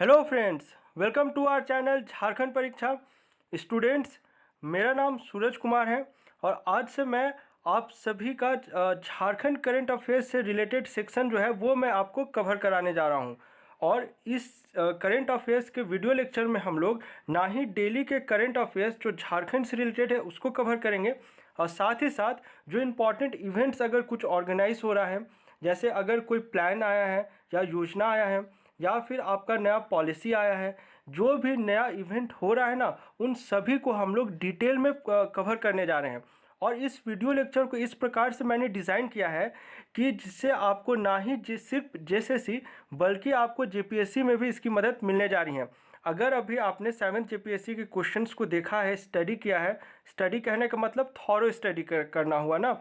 Hello friends, welcome to our channel Jharkhand Pariksha students. मेरा नाम सूरज कुमार है और आज से मैं आप सभी का झारखंड करंट अफेयर्स से रिलेटेड सेक्शन जो है वो मैं आपको कवर कराने जा रहा हूं। और इस करंट अफेयर्स के वीडियो लेक्चर में हम लोग ना ही डेली के करंट अफेयर्स जो झारखंड से रिलेटेड है उसको कवर करेंगे, और साथ ही साथ जो इम्पॉर्टेंट इवेंट्स अगर कुछ ऑर्गेनाइज हो रहा है, जैसे अगर कोई प्लान आया है या योजना आया है या फिर आपका नया पॉलिसी आया है, जो भी नया इवेंट हो रहा है ना, उन सभी को हम लोग डिटेल में कवर करने जा रहे हैं। और इस वीडियो लेक्चर को इस प्रकार से मैंने डिज़ाइन किया है कि जिससे आपको ना ही सिर्फ जेएसएससी बल्कि आपको जेपीएससी में भी इसकी मदद मिलने जा रही है। अगर अभी आपने 7th जेपीएससी के क्वेश्चंस को देखा है, स्टडी किया है, स्टडी कहने का मतलब थॉरो स्टडी करना हुआ ना,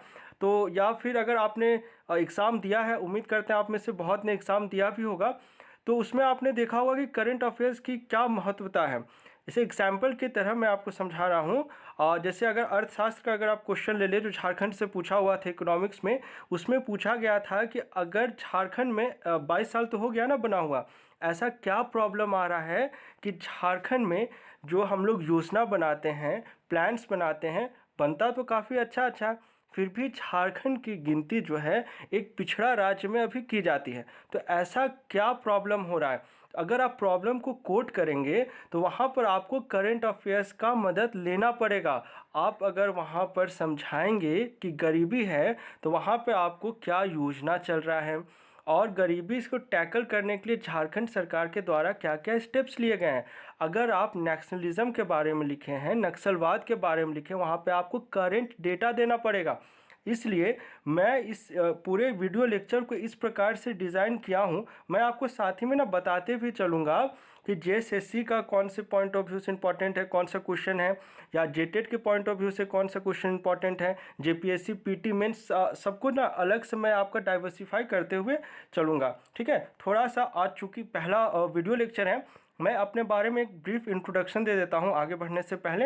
तो या फिर अगर आपने एग्ज़ाम दिया है, उम्मीद करते हैं आप में से बहुत ने एग्ज़ाम दिया भी होगा, तो उसमें आपने देखा होगा कि करंट अफेयर्स की क्या महत्वता है। इसे एग्जाम्पल की तरह मैं आपको समझा रहा हूँ। जैसे अगर अर्थशास्त्र का अगर आप क्वेश्चन ले ले जो झारखंड से पूछा हुआ था इकोनॉमिक्स में, उसमें पूछा गया था कि अगर झारखंड में 22 साल तो हो गया ना बना हुआ, ऐसा क्या प्रॉब्लम आ रहा है कि झारखंड में जो हम लोग योजना बनाते हैं, प्लान्स बनाते हैं, बनता तो काफ़ी अच्छा फिर भी झारखंड की गिनती जो है एक पिछड़ा राज्य में अभी की जाती है। तो ऐसा क्या प्रॉब्लम हो रहा है? अगर आप प्रॉब्लम को कोट करेंगे तो वहाँ पर आपको करंट अफेयर्स का मदद लेना पड़ेगा। आप अगर वहाँ पर समझाएंगे कि गरीबी है तो वहाँ पर आपको क्या योजना चल रहा है और गरीबी इसको टैकल करने के लिए झारखंड सरकार के द्वारा क्या क्या स्टेप्स लिए गए हैं। अगर आप नेशनलिज्म के बारे में लिखे हैं, नक्सलवाद के बारे में लिखे, वहाँ पे आपको करंट डेटा देना पड़ेगा। इसलिए मैं इस पूरे वीडियो लेक्चर को इस प्रकार से डिज़ाइन किया हूँ। मैं आपको साथ ही में ना बताते भी चलूँगा कि जेएसएससी का कौन से पॉइंट ऑफ व्यू से इंपॉर्टेंट है, कौन सा क्वेश्चन है, या जेटेट के पॉइंट ऑफ व्यू से कौन सा क्वेश्चन इंपॉर्टेंट है, जेपीएससी पीटी मेंस, सबको ना अलग से मैं आपका डाइवर्सिफाई करते हुए चलूँगा। ठीक है, थोड़ा सा आज चूँकि पहला वीडियो लेक्चर है, मैं अपने बारे में एक ब्रीफ इंट्रोडक्शन दे देता हूं आगे बढ़ने से पहले।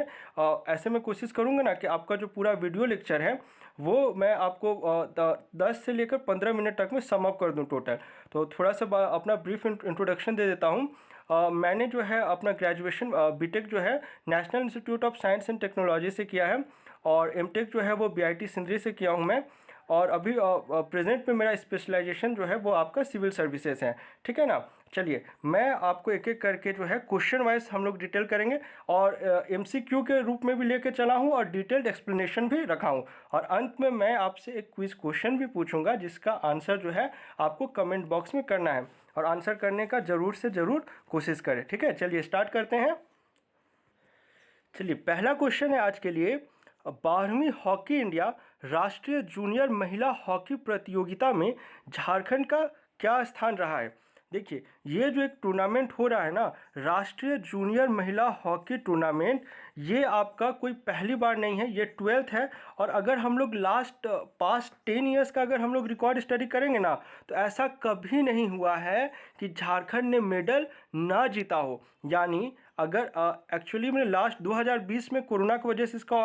ऐसे में कोशिश करूंगा ना कि आपका जो पूरा वीडियो लेक्चर है वो मैं आपको 10 से लेकर 15 मिनट तक में सम अप कर दूं टोटल। तो थोड़ा सा अपना ब्रीफ इंट्रोडक्शन दे देता हूं। मैंने जो है अपना ग्रेजुएशन बीटेक जो है national institute of science and technology से किया है, और एमटेक जो है वो बीआईटी सिंदरी से किया हूँ मैं। और अभी प्रेजेंट में मेरा स्पेशलाइजेशन जो है वो आपका सिविल सर्विसेज है। ठीक है ना, चलिए मैं आपको एक एक करके जो है क्वेश्चन वाइज हम लोग डिटेल करेंगे, और एमसीक्यू के रूप में भी लेके चला हूँ और डिटेल्ड एक्सप्लेनेशन भी रखा हूँ। और अंत में मैं आपसे एक क्विज क्वेश्चन भी पूछूंगा जिसका आंसर जो है आपको कमेंट बॉक्स में करना है, और आंसर करने का ज़रूर से ज़रूर कोशिश करें। ठीक है, चलिए स्टार्ट करते हैं। चलिए पहला क्वेश्चन है आज के लिए, 12वीं हॉकी इंडिया राष्ट्रीय जूनियर महिला हॉकी प्रतियोगिता में झारखंड का क्या स्थान रहा है? देखिए, ये जो एक टूर्नामेंट हो रहा है ना, राष्ट्रीय जूनियर महिला हॉकी टूर्नामेंट, ये आपका कोई पहली बार नहीं है, ये 12th है। और अगर हम लोग पास्ट 10 ईयर्स का अगर हम लोग रिकॉर्ड स्टडी करेंगे ना, तो ऐसा कभी नहीं हुआ है कि झारखंड ने मेडल ना जीता हो। यानी अगर एक्चुअली में लास्ट 2020 में कोरोना की वजह से इसका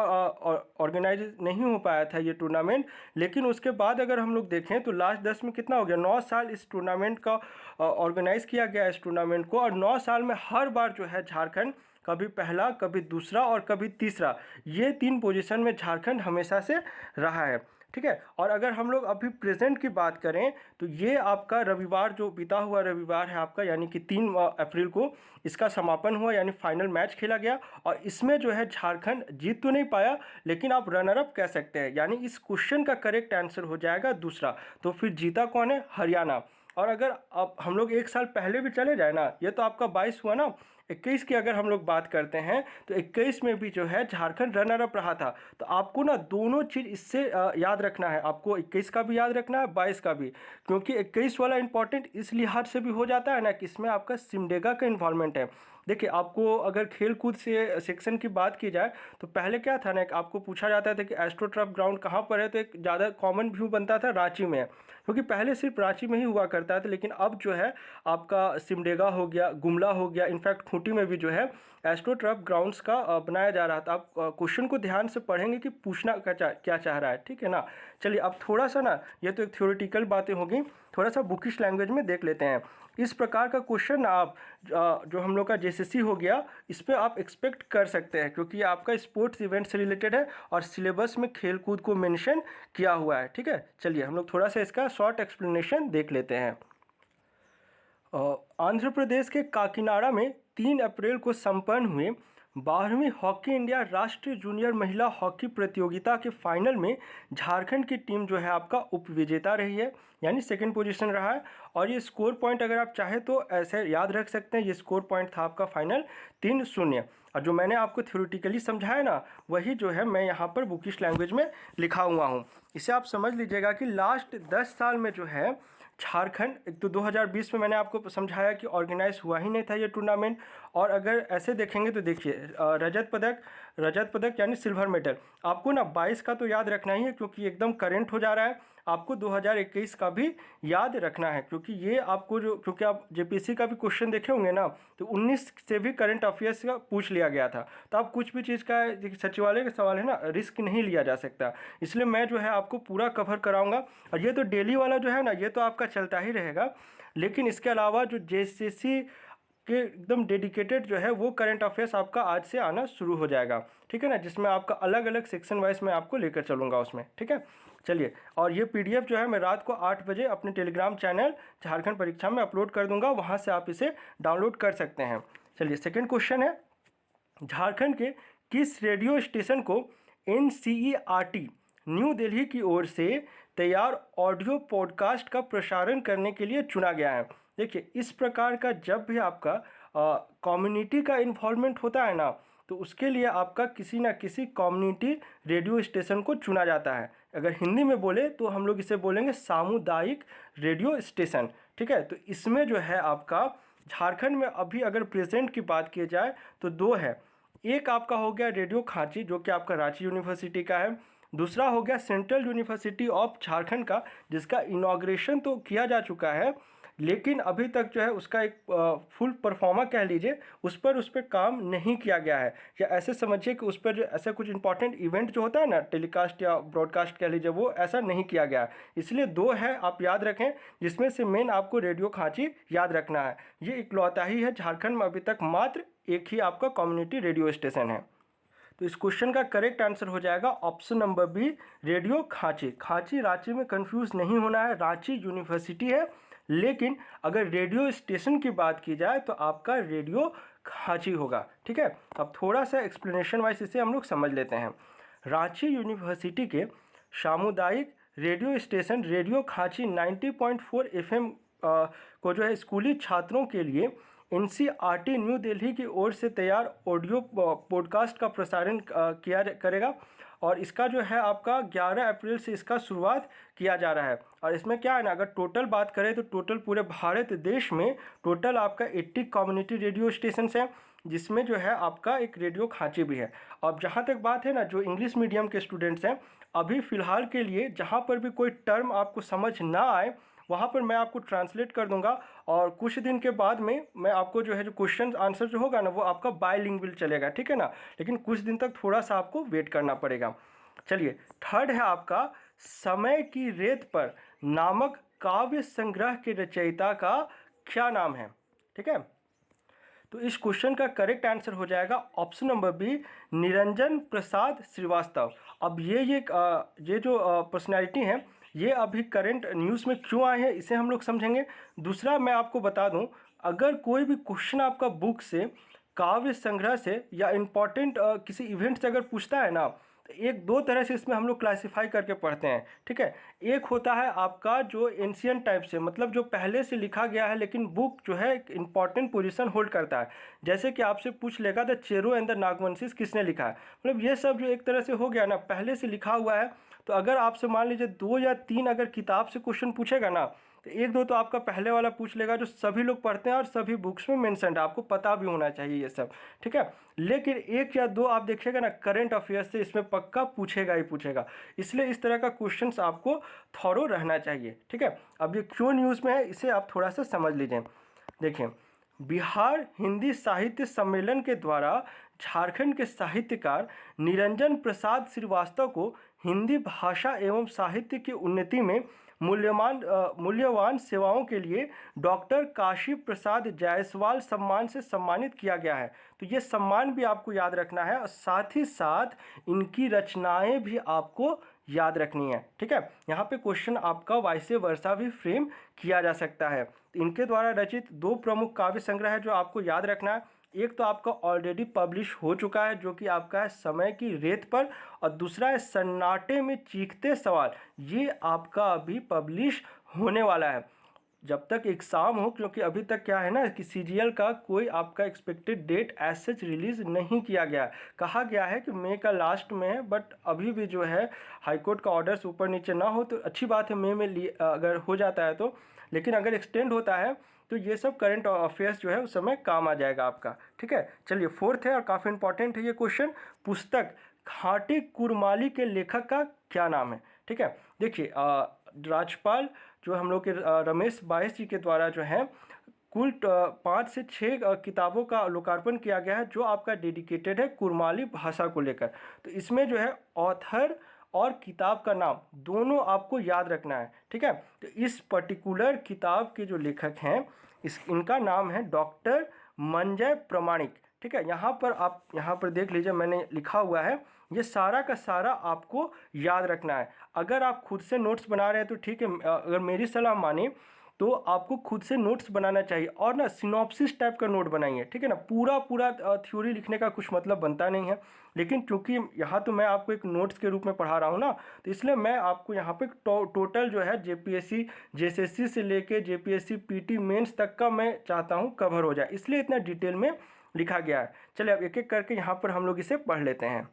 ऑर्गेनाइज नहीं हो पाया था ये टूर्नामेंट, लेकिन उसके बाद अगर हम लोग देखें तो लास्ट 10 में कितना हो गया, 9 साल इस टूर्नामेंट का ऑर्गेनाइज किया गया इस टूर्नामेंट को, और 9 साल में हर बार जो है झारखंड कभी पहला, कभी दूसरा और कभी तीसरा, ये 3 पोजीशन में झारखंड हमेशा से रहा है। ठीक है, और अगर हम लोग अभी प्रेजेंट की बात करें तो ये आपका रविवार, जो बीता हुआ रविवार है आपका, यानी कि 3 अप्रैल को इसका समापन हुआ, यानी फाइनल मैच खेला गया, और इसमें जो है झारखंड जीत तो नहीं पाया, लेकिन आप रनर अप कह सकते हैं। यानी इस क्वेश्चन का करेक्ट आंसर हो जाएगा दूसरा। तो फिर जीता कौन है? हरियाणा। और अगर अब हम लोग एक साल पहले भी चले जाए ना, ये तो आपका 22 हुआ ना, 21 की अगर हम लोग बात करते हैं तो 21 में भी जो है झारखंड रनर अप रहा था। तो आपको ना दोनों चीज़ इससे याद रखना है, आपको 21 का भी याद रखना है, 22 का भी, क्योंकि 21 वाला इंपॉर्टेंट इस लिहाज से भी हो जाता है ना कि इसमें आपका सिमडेगा का इन्वॉल्वमेंट है। देखिए, आपको अगर खेल कूद से सेक्शन की बात की जाए तो पहले क्या था ना, आपको पूछा जाता था कि एस्ट्रोटर्फ ग्राउंड कहाँ पर है, तो एक ज़्यादा कॉमन व्यू बनता था रांची में, क्योंकि पहले सिर्फ रांची में ही हुआ करता था। लेकिन अब जो है आपका सिमडेगा हो गया, गुमला हो गया, इनफैक्ट खूंटी में भी जो है एस्ट्रोटर्फ ग्राउंड्स का बनाया जा रहा था। आप क्वेश्चन को ध्यान से पढ़ेंगे कि पूछना क्या चाह रहा है। ठीक है ना, चलिए अब थोड़ा सा ना, ये तो एक थ्योरेटिकल बातें होगी, थोड़ा सा बुकिश लैंग्वेज में देख लेते हैं इस प्रकार का क्वेश्चन आप जो हम लोग का जेसीसी हो गया इस पर आप एक्सपेक्ट कर सकते हैं, क्योंकि ये आपका स्पोर्ट्स इवेंट से रिलेटेड है और सिलेबस में खेल कूद को मेंशन किया हुआ है। ठीक है, चलिए हम लोग थोड़ा सा इसका शॉर्ट एक्सप्लेनेशन देख लेते हैं। आंध्र प्रदेश के काकीनाडा में 3 अप्रैल को संपन्न हुए 12वीं हॉकी इंडिया राष्ट्रीय जूनियर महिला हॉकी प्रतियोगिता के फाइनल में झारखंड की टीम जो है आपका उपविजेता रही है, यानी सेकंड पोजीशन रहा है। और ये स्कोर पॉइंट अगर आप चाहें तो ऐसे याद रख सकते हैं, ये स्कोर पॉइंट था आपका फाइनल 3-0। और जो मैंने आपको थ्योरेटिकली समझाया ना वही जो है मैं यहाँ पर बुकिश लैंग्वेज में लिखा हुआ हूँ। इसे आप समझ लीजिएगा कि लास्ट 10 साल में जो है झारखंड, एक तो 2020 में मैंने आपको समझाया कि ऑर्गेनाइज हुआ ही नहीं था ये टूर्नामेंट। और अगर ऐसे देखेंगे तो देखिए रजत पदक यानी सिल्वर मेडल आपको ना 22 का तो याद रखना ही है, क्योंकि एकदम करेंट हो जा रहा है। आपको 2021 का भी याद रखना है, क्योंकि ये आपको क्योंकि आप जेपीसी का भी क्वेश्चन देखे होंगे ना, तो 19 से भी करंट अफेयर्स का पूछ लिया गया था। तो आप कुछ भी चीज़ का सचिवालय का सवाल है ना, रिस्क नहीं लिया जा सकता, इसलिए मैं जो है आपको पूरा कवर कराऊंगा। और ये तो डेली वाला जो है ना ये तो आपका चलता ही रहेगा, लेकिन इसके अलावा जो जेसीसी के एकदम डेडिकेटेड जो है वो करंट अफेयर्स आपका आज से आना शुरू हो जाएगा। ठीक है ना, जिसमें आपका अलग अलग सेक्शन वाइज मैं आपको लेकर चलूँगा उसमें। ठीक है, चलिए। और ये पीडीएफ जो है मैं रात को 8 बजे अपने टेलीग्राम चैनल झारखंड परीक्षा में अपलोड कर दूंगा, वहाँ से आप इसे डाउनलोड कर सकते हैं। चलिए, सेकेंड क्वेश्चन है, झारखंड के किस रेडियो स्टेशन को NCERT न्यू दिल्ली की ओर से तैयार ऑडियो पॉडकास्ट का प्रसारण करने के लिए चुना गया है? देखिए, इस प्रकार का जब भी आपका कम्युनिटी का इन्वॉल्वमेंट होता है ना, तो उसके लिए आपका किसी ना किसी कम्युनिटी रेडियो स्टेशन को चुना जाता है। अगर हिंदी में बोले तो हम लोग इसे बोलेंगे सामुदायिक रेडियो स्टेशन। ठीक है, तो इसमें जो है आपका झारखंड में अभी अगर प्रेजेंट की बात की जाए तो 2 है। एक आपका हो गया रेडियो खांची, जो कि आपका रांची यूनिवर्सिटी का है। दूसरा हो गया सेंट्रल यूनिवर्सिटी ऑफ झारखंड का, जिसका इनॉग्रेशन तो किया जा चुका है, लेकिन अभी तक जो है उसका एक फुल परफॉर्मा कह लीजिए उस पर काम नहीं किया गया है। या ऐसे समझिए कि उस पर जो ऐसा कुछ इंपॉर्टेंट इवेंट जो होता है ना, टेलीकास्ट या ब्रॉडकास्ट कह लीजिए, वो ऐसा नहीं किया गया है। इसलिए 2 है, आप याद रखें, जिसमें से मेन आपको रेडियो खांची याद रखना है। ये इकलौता ही है झारखंड में अभी तक मात्र एक ही आपका कम्युनिटी रेडियो स्टेशन है। तो इस क्वेश्चन का करेक्ट आंसर हो जाएगा ऑप्शन नंबर बी, रेडियो खांची। खांची रांची में कंफ्यूज नहीं होना है, रांची यूनिवर्सिटी है, लेकिन अगर रेडियो स्टेशन की बात की जाए तो आपका रेडियो खांची होगा। ठीक है, अब थोड़ा सा एक्सप्लेनेशन वाइज इसे हम लोग समझ लेते हैं। रांची यूनिवर्सिटी के सामुदायिक रेडियो स्टेशन रेडियो खांची 90.4 FM को जो है स्कूली छात्रों के लिए NCERT न्यू दिल्ली की ओर से तैयार ऑडियो पॉडकास्ट का प्रसारण करेगा। और इसका जो है आपका 11 अप्रैल से इसका शुरुआत किया जा रहा है। और इसमें क्या है ना, अगर टोटल बात करें तो टोटल पूरे भारत देश में टोटल आपका 80 कम्युनिटी रेडियो स्टेशन हैं, जिसमें जो है आपका एक रेडियो खांची भी है। अब जहाँ तक बात है ना, जो इंग्लिश मीडियम के स्टूडेंट्स हैं, अभी फ़िलहाल के लिए जहाँ पर भी कोई टर्म आपको समझ ना आए वहाँ पर मैं आपको ट्रांसलेट कर दूंगा, और कुछ दिन के बाद में मैं आपको जो है जो क्वेश्चन आंसर जो होगा ना वो आपका बायलिंगुअल चलेगा। ठीक है ना, लेकिन कुछ दिन तक थोड़ा सा आपको वेट करना पड़ेगा। चलिए, थर्ड है आपका समय की रेत पर नामक काव्य संग्रह के रचयिता का क्या नाम है? ठीक है, तो इस क्वेश्चन का करेक्ट आंसर हो जाएगा ऑप्शन नंबर बी, निरंजन प्रसाद श्रीवास्तव। अब ये जो पर्सनैलिटी हैं ये अभी करंट न्यूज़ में क्यों आए हैं इसे हम लोग समझेंगे। दूसरा मैं आपको बता दूं, अगर कोई भी क्वेश्चन आपका बुक से, काव्य संग्रह से या इम्पॉर्टेंट किसी इवेंट से अगर पूछता है ना, तो 1-2 तरह से इसमें हम लोग क्लासीफाई करके पढ़ते हैं। ठीक है, एक होता है आपका जो एंशियंट टाइप से, मतलब जो पहले से लिखा गया है लेकिन बुक जो है एक इंपॉर्टेंट पोजीशन होल्ड करता है। जैसे कि आपसे पूछ लेगा द चेरो एंड द नागवंशीज किसने लिखा है, मतलब ये सब जो एक तरह से हो गया ना, पहले से लिखा हुआ है। तो अगर आपसे मान लीजिए 2 या 3 अगर किताब से क्वेश्चन पूछेगा ना, तो 1-2 तो आपका पहले वाला पूछ लेगा जो सभी लोग पढ़ते हैं और सभी बुक्स में मेंशन है, आपको पता भी होना चाहिए ये सब। ठीक है, लेकिन 1 या 2 आप देखिएगा ना करंट अफेयर्स से, इसमें पक्का पूछेगा ही पूछेगा। इसलिए इस तरह का क्वेश्चंस आपको थॉरो रहना चाहिए। ठीक है, अब ये क्यों न्यूज़ में है इसे आप थोड़ा सा समझ लीजिए। देखिए, बिहार हिंदी साहित्य सम्मेलन के द्वारा झारखंड के साहित्यकार निरंजन प्रसाद श्रीवास्तव को हिंदी भाषा एवं साहित्य की उन्नति में मूल्यवान सेवाओं के लिए डॉक्टर काशी प्रसाद जायसवाल सम्मान से सम्मानित किया गया है। तो ये सम्मान भी आपको याद रखना है और साथ ही साथ इनकी रचनाएं भी आपको याद रखनी है। ठीक है, यहाँ पे क्वेश्चन आपका वाइस वर्सा भी फ्रेम किया जा सकता है। इनके द्वारा रचित 2 प्रमुख काव्य संग्रह है जो आपको याद रखना है। एक तो आपका ऑलरेडी पब्लिश हो चुका है जो कि आपका है समय की रेत पर, और दूसरा है सन्नाटे में चीखते सवाल, ये आपका अभी पब्लिश होने वाला है जब तक एग्ज़ाम हो, क्योंकि अभी तक क्या है ना कि सीजीएल का कोई आपका expected date as such release नहीं किया गया। कहा गया है कि मई का लास्ट में है, बट अभी भी जो है हाईकोर्ट का ऑर्डर्स ऊपर नीचे ना हो तो अच्छी बात है, मई में अगर हो जाता है तो, लेकिन अगर एक्सटेंड होता है तो ये सब करंट अफेयर्स जो है उस समय काम आ जाएगा आपका। ठीक है, चलिए 4th है और काफ़ी इंपॉर्टेंट है ये क्वेश्चन। पुस्तक घाटी कुरमाली के लेखक का क्या नाम है? ठीक है, देखिए राजपाल जो हम लोग के रमेश बाइस जी के द्वारा जो है कुल 5 से 6 किताबों का लोकार्पण किया गया है जो आपका डेडिकेटेड है कुरमाली भाषा को लेकर। तो इसमें जो है ऑथर और किताब का नाम दोनों आपको याद रखना है। ठीक है, तो इस पर्टिकुलर किताब के जो लेखक हैं इनका नाम है डॉक्टर मंजय प्रमाणिक। ठीक है, यहाँ पर आप यहाँ पर देख लीजिए मैंने लिखा हुआ है, ये सारा का सारा आपको याद रखना है। अगर आप खुद से नोट्स बना रहे हैं तो ठीक है, अगर मेरी सलाह माने तो आपको खुद से नोट्स बनाना चाहिए और ना सिनॉप्सिस टाइप का नोट बनाइए। ठीक है ना, पूरा थ्योरी लिखने का कुछ मतलब बनता नहीं है, लेकिन क्योंकि यहाँ तो मैं आपको एक नोट्स के रूप में पढ़ा रहा हूँ ना, तो इसलिए मैं आपको यहाँ पे टोटल जो है जेपीएससी जेएसएससी से लेके जेपीएससी पीटी मेंस तक का मैं चाहता हूँ कवर हो जाए, इसलिए इतना डिटेल में लिखा गया है। चलिए अब एक एक करके यहाँ पर हम लोग इसे पढ़ लेते हैं।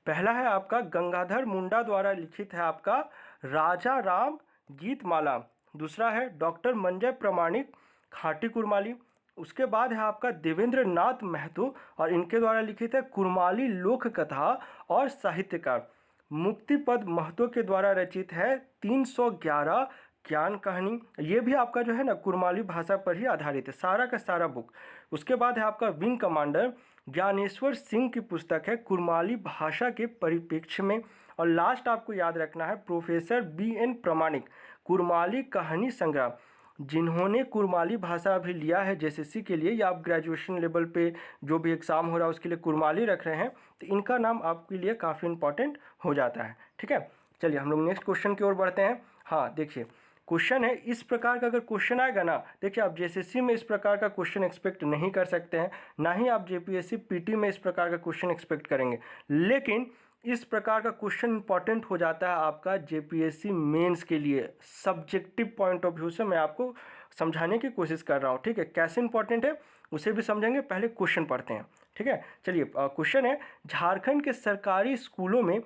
पहला है आपका गंगाधर मुंडा द्वारा लिखित है आपका राजा राम गीतमाला। दूसरा है डॉक्टर मंजय प्रमाणिक घाटी कुरमाली। उसके बाद है आपका देवेंद्र नाथ महतो और इनके द्वारा लिखित है कुरमाली लोक कथा और साहित्यकार। मुक्तिपद महतो के द्वारा रचित है 311 ज्ञान कहानी, ये भी आपका जो है ना कुरमाली भाषा पर ही आधारित है सारा का सारा बुक। उसके बाद है आपका विंग कमांडर ज्ञानेश्वर सिंह की पुस्तक है कुरमाली भाषा के परिप्रेक्ष्य में। और लास्ट आपको याद रखना है प्रोफेसर BN प्रमाणिक कुरमाली कहानी संग्रह, जिन्होंने कुरमाली भाषा भी लिया है जेएसएससी के लिए या आप ग्रेजुएशन लेवल पे जो भी एग्ज़ाम हो रहा है उसके लिए कुरमाली रख रहे हैं, तो इनका नाम आपके लिए काफ़ी इंपॉर्टेंट हो जाता है। ठीक है, चलिए हम लोग नेक्स्ट क्वेश्चन की ओर बढ़ते हैं। हाँ देखिए क्वेश्चन है इस प्रकार का, अगर क्वेश्चन आएगा ना, देखिए आप जेएसएससी में इस प्रकार का क्वेश्चन एक्सपेक्ट नहीं कर सकते हैं, ना ही आप जेपीएससी पीटी में इस प्रकार का क्वेश्चन एक्सपेक्ट करेंगे, लेकिन इस प्रकार का क्वेश्चन इंपॉर्टेंट हो जाता है आपका जेपीएससी मेंस के लिए। सब्जेक्टिव पॉइंट ऑफ व्यू से मैं आपको समझाने की कोशिश कर रहा हूँ। ठीक है, कैसे इंपॉर्टेंट है उसे भी समझेंगे, पहले क्वेश्चन पढ़ते हैं। ठीक है, चलिए क्वेश्चन है झारखंड के सरकारी स्कूलों में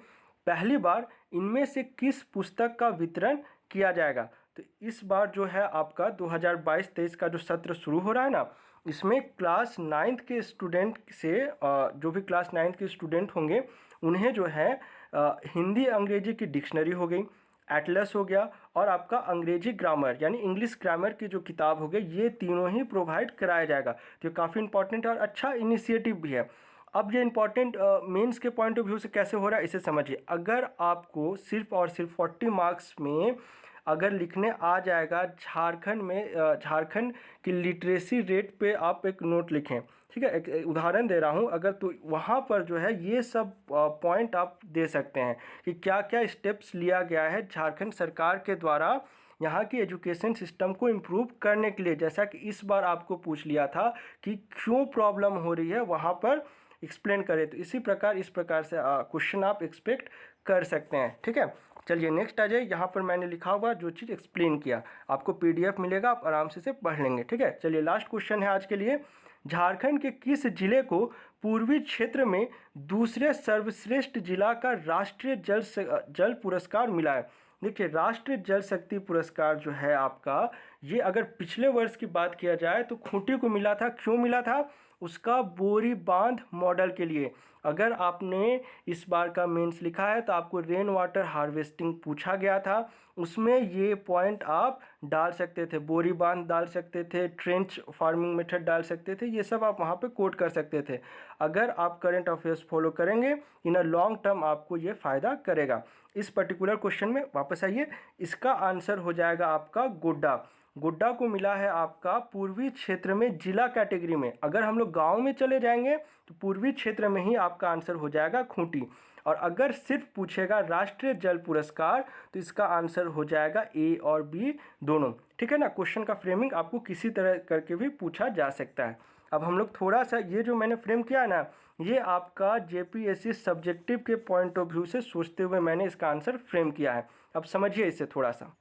पहली बार इनमें से किस पुस्तक का वितरण किया जाएगा? तो इस बार जो है आपका 2022-23 का जो सत्र शुरू हो रहा है ना, इसमें क्लास 9th के स्टूडेंट से जो भी क्लास 9th के स्टूडेंट होंगे उन्हें जो है हिंदी अंग्रेजी की डिक्शनरी हो गई, एटलस हो गया और आपका अंग्रेजी ग्रामर यानी इंग्लिश ग्रामर की जो किताब हो गई, ये तीनों ही प्रोवाइड कराया जाएगा। तो काफ़ी इंपॉर्टेंट और अच्छा इनिशिएटिव भी है। अब ये इंपॉर्टेंट मेंस के पॉइंट ऑफ व्यू से कैसे हो रहा है इसे समझिए। अगर आपको सिर्फ और सिर्फ 40 मार्क्स में अगर लिखने आ जाएगा झारखंड में झारखंड की लिटरेसी रेट पे आप एक नोट लिखें, ठीक है, एक उदाहरण दे रहा हूँ, अगर तो वहाँ पर जो है ये सब पॉइंट आप दे सकते हैं कि क्या क्या स्टेप्स लिया गया है झारखंड सरकार के द्वारा यहाँ की एजुकेशन सिस्टम को इम्प्रूव करने के लिए। जैसा कि इस बार आपको पूछ लिया था कि क्यों प्रॉब्लम हो रही है, वहाँ पर एक्सप्लेन करें, तो इसी प्रकार इस प्रकार से क्वेश्चन आप एक्सपेक्ट कर सकते हैं। ठीक है, चलिए नेक्स्ट आ जाइए। यहाँ पर मैंने लिखा हुआ जो चीज़ एक्सप्लेन किया, आपको PDF मिलेगा, आप आराम से इसे पढ़ लेंगे। ठीक है, चलिए लास्ट क्वेश्चन है आज के लिए। झारखंड के किस जिले को पूर्वी क्षेत्र में दूसरे सर्वश्रेष्ठ जिला का राष्ट्रीय जल पुरस्कार मिला है? देखिए राष्ट्रीय जल शक्ति पुरस्कार जो है आपका, ये अगर पिछले वर्ष की बात किया जाए तो खूंटी को मिला था। क्यों मिला था? उसका बोरी बांध मॉडल के लिए। अगर आपने इस बार का मेंस लिखा है तो आपको रेन वाटर हार्वेस्टिंग पूछा गया था, उसमें ये पॉइंट आप डाल सकते थे, बोरी बांध डाल सकते थे, ट्रेंच फार्मिंग मेथड डाल सकते थे, ये सब आप वहाँ पे कोट कर सकते थे। अगर आप करंट अफेयर्स फॉलो करेंगे इन अ लॉन्ग टर्म आपको ये फ़ायदा करेगा। इस पर्टिकुलर क्वेश्चन में वापस आइए, इसका आंसर हो जाएगा आपका गोड्डा। गोड्डा को मिला है आपका पूर्वी क्षेत्र में जिला कैटेगरी में। अगर हम लोग गांव में चले जाएंगे तो पूर्वी क्षेत्र में ही आपका आंसर हो जाएगा खूंटी। और अगर सिर्फ पूछेगा राष्ट्रीय जल पुरस्कार तो इसका आंसर हो जाएगा ए और बी दोनों। ठीक है ना, क्वेश्चन का फ्रेमिंग आपको किसी तरह करके भी पूछा जा सकता है। अब हम लोग थोड़ा सा ये जो मैंने फ्रेम किया ना, ये आपका जेपीएससी सब्जेक्टिव के पॉइंट ऑफ व्यू से सोचते हुए मैंने इसका आंसर फ्रेम किया है। अब समझिए इसे थोड़ा सा।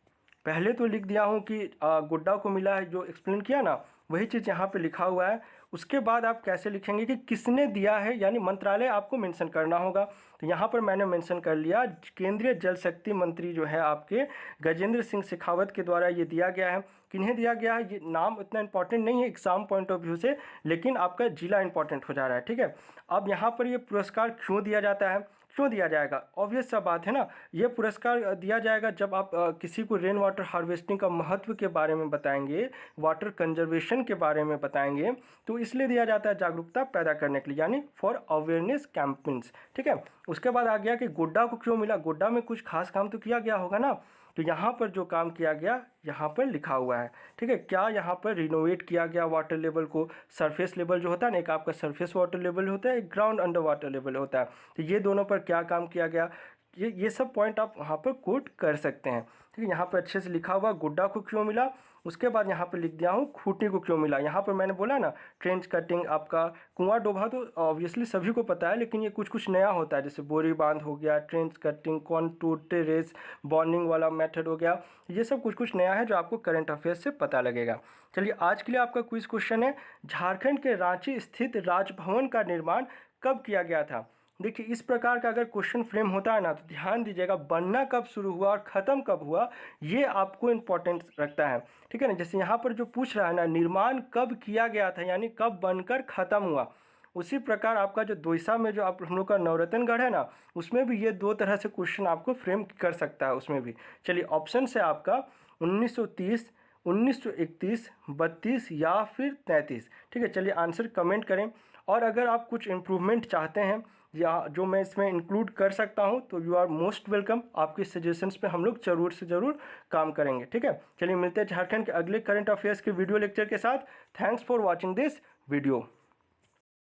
पहले तो लिख दिया हूँ कि गोड्डा को मिला है, जो एक्सप्लेन किया ना वही चीज़ यहाँ पे लिखा हुआ है। उसके बाद आप कैसे लिखेंगे कि किसने दिया है, यानी मंत्रालय आपको मेंशन करना होगा। तो यहाँ पर मैंने मेंशन कर लिया, केंद्रीय जल शक्ति मंत्री जो है आपके गजेंद्र सिंह शेखावत के द्वारा ये दिया गया है। किन्हें दिया गया है, ये नाम इतना इंपॉर्टेंट नहीं है एग्जाम पॉइंट ऑफ व्यू से, लेकिन आपका जिला इंपॉर्टेंट हो जा रहा है। ठीक है, अब यहाँ पर ये पुरस्कार क्यों दिया जाता है, क्यों दिया जाएगा, ऑब्वियस सा बात है ना। ये पुरस्कार दिया जाएगा जब आप किसी को रेन वाटर हार्वेस्टिंग का महत्व के बारे में बताएंगे, वाटर कंजर्वेशन के बारे में बताएंगे, तो इसलिए दिया जाता है जागरूकता पैदा करने के लिए, यानी फॉर अवेयरनेस कैंपेन्स। ठीक है, उसके बाद आ गया कि गोड्डा को क्यों मिला, गोड्डा में कुछ खास काम तो किया गया होगा ना। तो यहाँ पर जो काम किया गया यहाँ पर लिखा हुआ है। ठीक है, क्या यहाँ पर रिनोवेट किया गया वाटर लेवल को, सरफेस लेवल जो होता है ना, एक आपका सरफेस वाटर लेवल होता है, एक ग्राउंड अंडर वाटर लेवल होता है, तो ये दोनों पर क्या काम किया गया, ये सब पॉइंट आप वहाँ पर कोट कर सकते हैं। ठीक है, यहाँ पर अच्छे से लिखा हुआ गोड्डा को क्यों मिला। उसके बाद यहाँ पर लिख दिया हूँ खूंटी को क्यों मिला। यहाँ पर मैंने बोला ना ट्रेंच कटिंग, आपका कुआं डोभा तो ऑब्वियसली सभी को पता है, लेकिन ये कुछ कुछ नया होता है, जैसे बोरी बांध हो गया, trench cutting, contour terrace, bonding वाला मेथड हो गया, ये सब कुछ कुछ नया है जो आपको करंट अफेयर्स से पता लगेगा। चलिए आज के लिए आपका क्विज क्वेश्चन है, झारखंड के रांची स्थित राजभवन का निर्माण कब किया गया था। देखिए इस प्रकार का अगर क्वेश्चन फ्रेम होता है ना तो ध्यान दीजिएगा, बनना कब शुरू हुआ और ख़त्म कब हुआ, ये आपको इम्पोर्टेंस रखता है। ठीक है ना, जैसे यहाँ पर जो पूछ रहा है ना निर्माण कब किया गया था, यानी कब बनकर ख़त्म हुआ, उसी प्रकार आपका जो दोईसा में जो आप हम लोग का नवरत्नगढ़ है ना, उसमें भी ये दो तरह से क्वेश्चन आपको फ्रेम कर सकता है उसमें भी। चलिए ऑप्शन से आपका 1930, 1931, 32 या फिर 33। ठीक है, चलिए आंसर कमेंट करें, और अगर आप कुछ इम्प्रूवमेंट चाहते हैं या जो मैं इसमें इंक्लूड कर सकता हूं तो यू आर मोस्ट वेलकम। आपके सजेशंस पे हम लोग ज़रूर से ज़रूर काम करेंगे। ठीक है, चलिए मिलते हैं झारखंड के अगले करंट अफेयर्स के वीडियो लेक्चर के साथ। Thanks for watching this video.